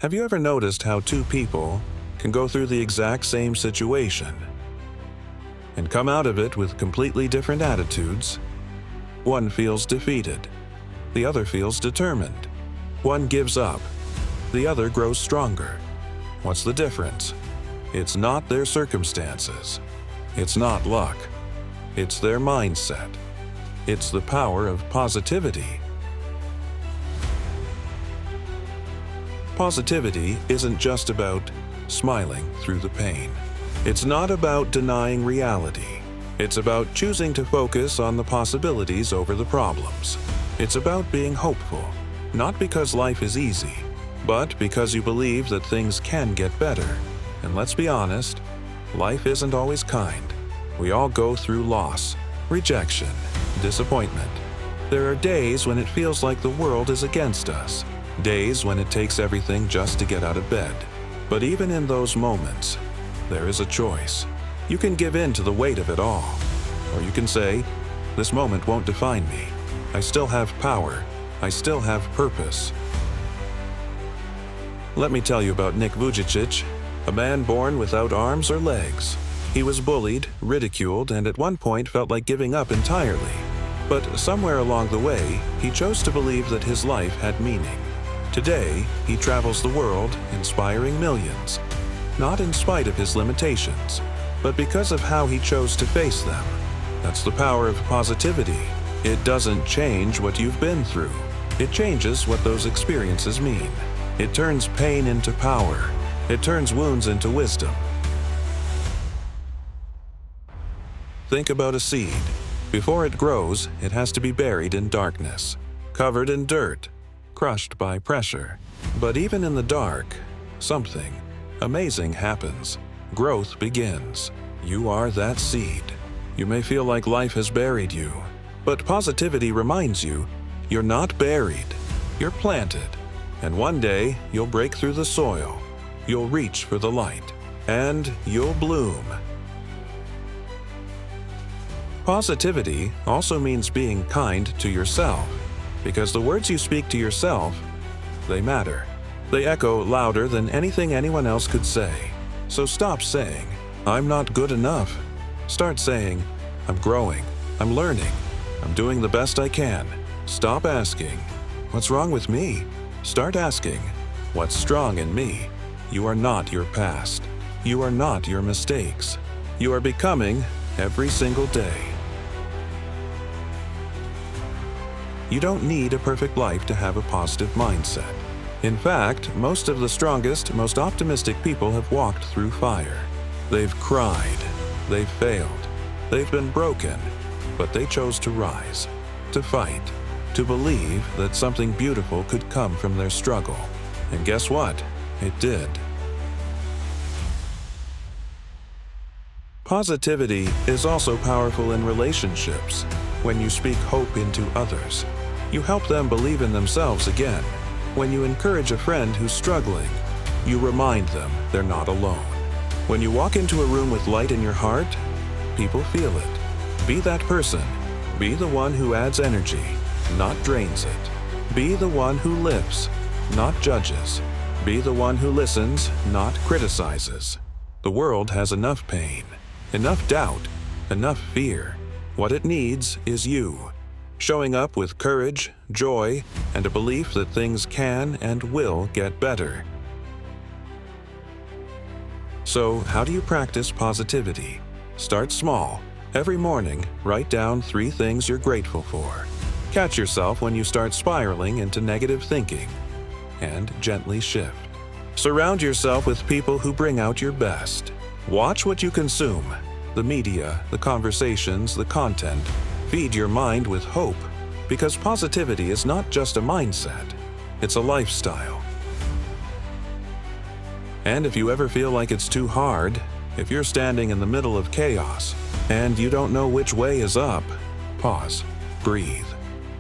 Have you ever noticed how two people can go through the exact same situation and come out of it with completely different attitudes? One feels defeated, the other feels determined. One gives up, the other grows stronger. What's the difference? It's not their circumstances. It's not luck. It's their mindset. It's the power of positivity. Positivity isn't just about smiling through the pain. It's not about denying reality. It's about choosing to focus on the possibilities over the problems. It's about being hopeful, not because life is easy, but because you believe that things can get better. And let's be honest, life isn't always kind. We all go through loss, rejection, disappointment. There are days when it feels like the world is against us, days when it takes everything just to get out of bed. But even in those moments, there is a choice. You can give in to the weight of it all, or you can say, this moment won't define me. I still have power. I still have purpose. Let me tell you about Nick Vujicic, a man born without arms or legs. He was bullied, ridiculed, and at one point felt like giving up entirely. But somewhere along the way, he chose to believe that his life had meaning. Today, he travels the world, inspiring millions. Not in spite of his limitations, but because of how he chose to face them. That's the power of positivity. It doesn't change what you've been through. It changes what those experiences mean. It turns pain into power. It turns wounds into wisdom. Think about a seed. Before it grows, it has to be buried in darkness, covered in dirt, crushed by pressure. But even in the dark, something amazing happens. Growth begins. You are that seed. You may feel like life has buried you, but positivity reminds you, you're not buried. You're planted. And one day, you'll break through the soil. You'll reach for the light. And you'll bloom. Positivity also means being kind to yourself, because the words you speak to yourself, they matter. They echo louder than anything anyone else could say. So stop saying, I'm not good enough. Start saying, I'm growing, I'm learning, I'm doing the best I can. Stop asking, what's wrong with me? Start asking, what's strong in me? You are not your past. You are not your mistakes. You are becoming every single day. You don't need a perfect life to have a positive mindset. In fact, most of the strongest, most optimistic people have walked through fire. They've cried, they've failed, they've been broken, but they chose to rise, to fight, to believe that something beautiful could come from their struggle. And guess what? It did. Positivity is also powerful in relationships. When you speak hope into others, you help them believe in themselves again. When you encourage a friend who's struggling, you remind them they're not alone. When you walk into a room with light in your heart, people feel it. Be that person. Be the one who adds energy, not drains it. Be the one who lifts, not judges. Be the one who listens, not criticizes. The world has enough pain, enough doubt, enough fear. What it needs is you, showing up with courage, joy, and a belief that things can and will get better. So, how do you practice positivity? Start small. Every morning, write down 3 things you're grateful for. Catch yourself when you start spiraling into negative thinking, and gently shift. Surround yourself with people who bring out your best. Watch what you consume. The media, the conversations, the content. Feed your mind with hope, because positivity is not just a mindset, it's a lifestyle. And if you ever feel like it's too hard, if you're standing in the middle of chaos, and you don't know which way is up, pause, breathe,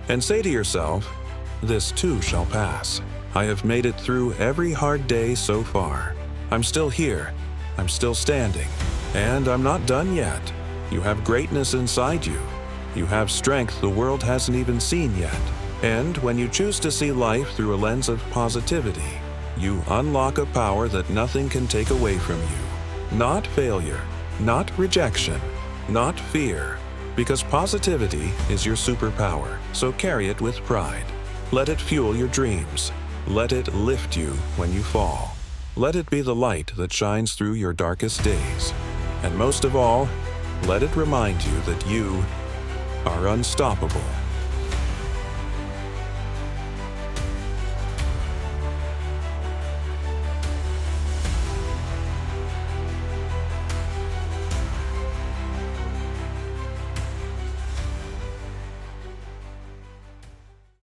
and say to yourself, this too shall pass. I have made it through every hard day so far. I'm still here, I'm still standing, and I'm not done yet. You have greatness inside you. You have strength the world hasn't even seen yet. And when you choose to see life through a lens of positivity, you unlock a power that nothing can take away from you. Not failure, not rejection, not fear. Because positivity is your superpower, so carry it with pride. Let it fuel your dreams. Let it lift you when you fall. Let it be the light that shines through your darkest days. And most of all, let it remind you that you are unstoppable.